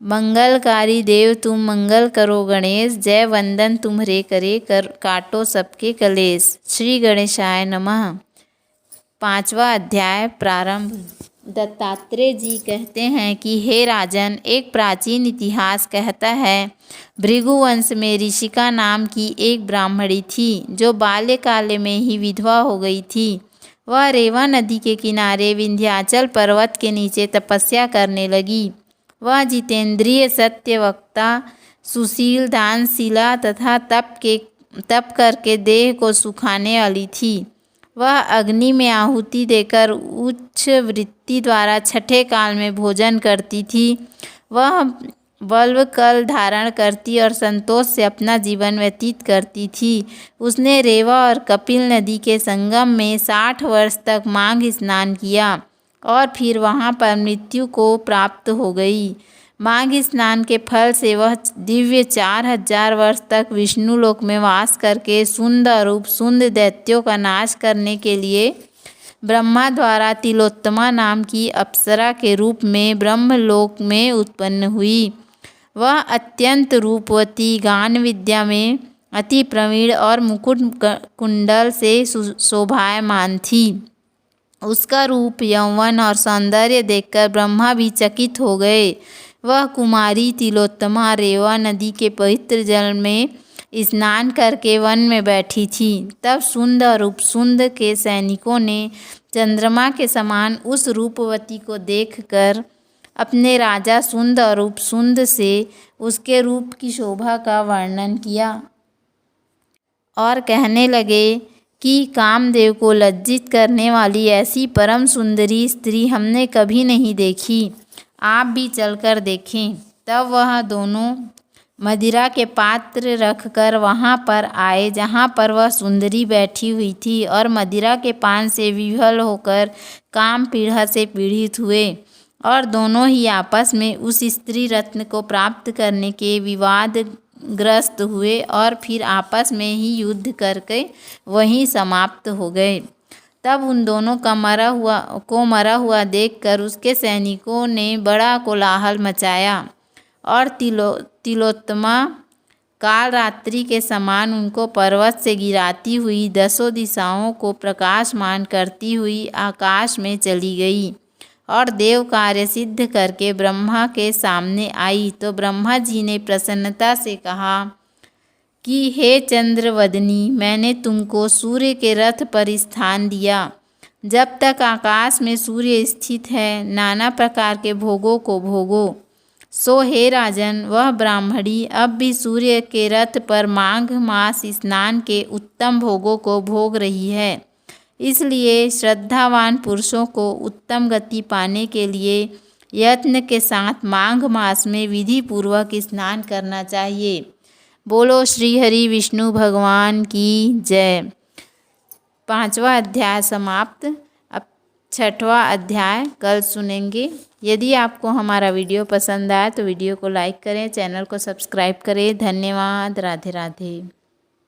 मंगलकारी देव तुम मंगल करो गणेश, जय वंदन तुम्हरे करे कर काटो सबके कलेश। श्री गणेशाय नमः। 5वां अध्याय प्रारंभ। दत्तात्रेय जी कहते हैं कि हे राजन, एक प्राचीन इतिहास कहता है, भृगुवंश में ऋषिका नाम की एक ब्राह्मणी थी जो बाल्यकाल में ही विधवा हो गई थी। वह रेवा नदी के किनारे विंध्याचल पर्वत के नीचे तपस्या करने लगी। वह जितेंद्रिय, सत्यवक्ता, सुशील, दानशीला तथा तप करके देह को सुखाने वाली थी। वह अग्नि में आहुति देकर उच्च वृत्ति द्वारा छठे काल में भोजन करती थी। वह बल्व कल धारण करती और संतोष से अपना जीवन व्यतीत करती थी। उसने रेवा और कपिल नदी के संगम में 60 वर्ष तक माघ स्नान किया और फिर वहाँ पर मृत्यु को प्राप्त हो गई। माघ स्नान के फल से वह दिव्य 4000 वर्ष तक विष्णु लोक में वास करके सुंदर रूप सुंद दैत्यों का नाश करने के लिए ब्रह्मा द्वारा तिलोत्तमा नाम की अप्सरा के रूप में ब्रह्मलोक में उत्पन्न हुई। वह अत्यंत रूपवती, गान विद्या में अति प्रवीण और मुकुट कुंडल से शोभायमान थी। उसका रूप, यौवन और सौंदर्य देखकर ब्रह्मा भी चकित हो गए। वह कुमारी तिलोत्तमा रेवा नदी के पवित्र जल में स्नान करके वन में बैठी थी। तब सुंद और उपसुंद के सैनिकों ने चंद्रमा के समान उस रूपवती को देखकर अपने राजा सुंद और उपसुंद से उसके रूप की शोभा का वर्णन किया और कहने लगे कि कामदेव को लज्जित करने वाली ऐसी परम सुंदरी स्त्री हमने कभी नहीं देखी। आप भी चलकर देखें। तब वह दोनों मदिरा के पात्र रखकर वहाँ पर आए जहाँ पर वह सुंदरी बैठी हुई थी और मदिरा के पान से विह्वल होकर काम पीढ़ा से पीड़ित हुए और दोनों ही आपस में उस स्त्री रत्न को प्राप्त करने के विवाद ग्रस्त हुए और फिर आपस में ही युद्ध करके वहीं समाप्त हो गए। तब उन दोनों का मरा हुआ देखकर उसके सैनिकों ने बड़ा कोलाहल मचाया और तिलोत्तमा काल रात्रि के समान उनको पर्वत से गिराती हुई 10 दिशाओं को प्रकाशमान करती हुई आकाश में चली गई और देव कार्य सिद्ध करके ब्रह्मा के सामने आई। तो ब्रह्मा जी ने प्रसन्नता से कहा कि हे चंद्रवदनी, मैंने तुमको सूर्य के रथ पर स्थान दिया। जब तक आकाश में सूर्य स्थित है, नाना प्रकार के भोगों को भोगो। सो हे राजन, वह ब्राह्मणी अब भी सूर्य के रथ पर माघ मास स्नान के उत्तम भोगों को भोग रही है। इसलिए श्रद्धावान पुरुषों को उत्तम गति पाने के लिए यत्न के साथ माघ मास में विधि पूर्वक स्नान करना चाहिए। बोलो श्री हरि विष्णु भगवान की जय। 5वां अध्याय समाप्त। अब 6वां अध्याय कल सुनेंगे। यदि आपको हमारा वीडियो पसंद आए तो वीडियो को लाइक करें, चैनल को सब्सक्राइब करें। धन्यवाद। राधे राधे।